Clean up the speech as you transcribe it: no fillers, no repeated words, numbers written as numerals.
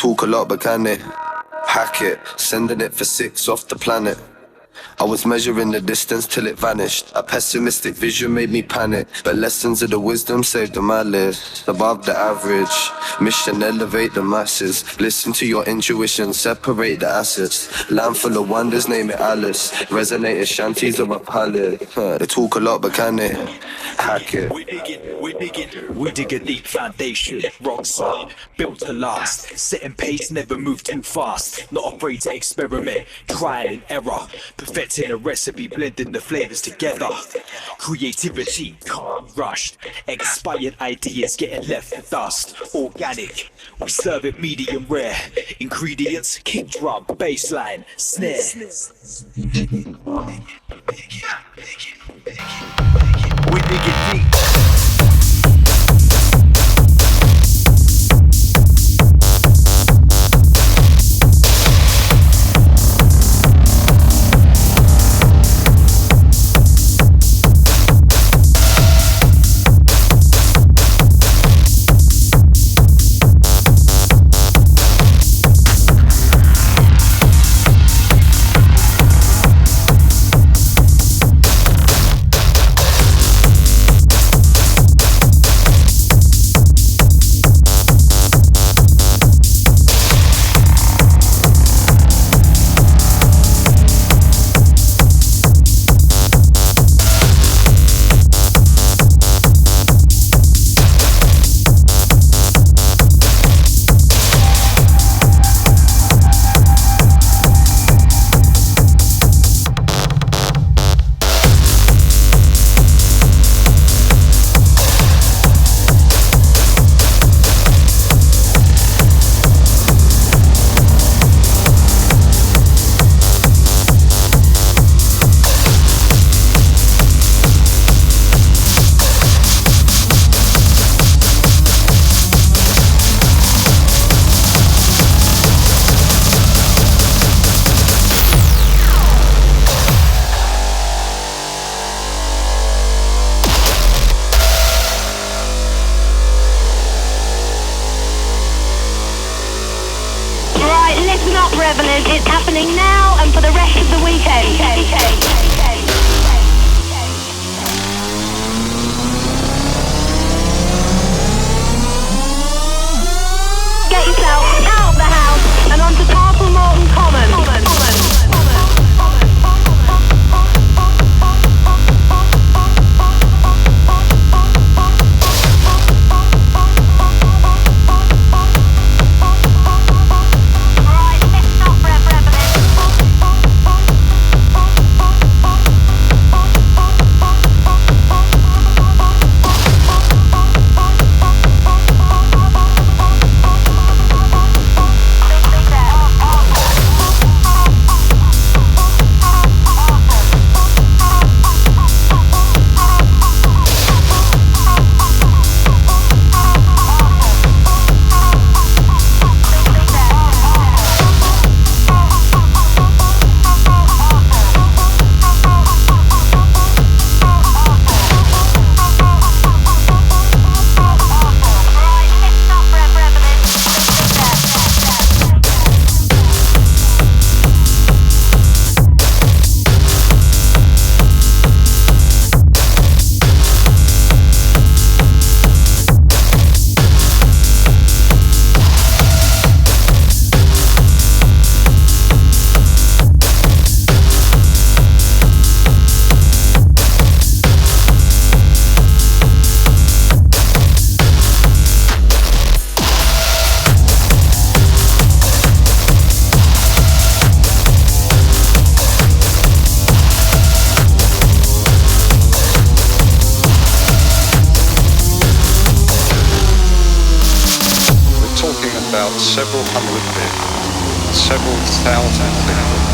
talk a lot, but can they hack it? Sending it for 6 off the planet. I was measuring the distance till it vanished. A pessimistic vision made me panic, but lessons of the wisdom saved my list. Above the average, mission elevate the masses. Listen to your intuition, separate the assets. Land full of wonders, name it Alice. Resonated shanties of a palette. They talk a lot, but can they hack it? We dig a deep foundation, rock solid, built to last. Setting pace, never move too fast. Not afraid to experiment, trial and error. Perfecting a recipe, blending the flavors together. Creativity, can't rushed. Expired ideas getting left for dust. Organic, we serve it medium rare. Ingredients, kick drum, bass line, snare. We dig it deep. It's happening now and for the rest of the weekend. Get yourself out of the house and onto Castle Morton Common. Several hundred men, several thousand men.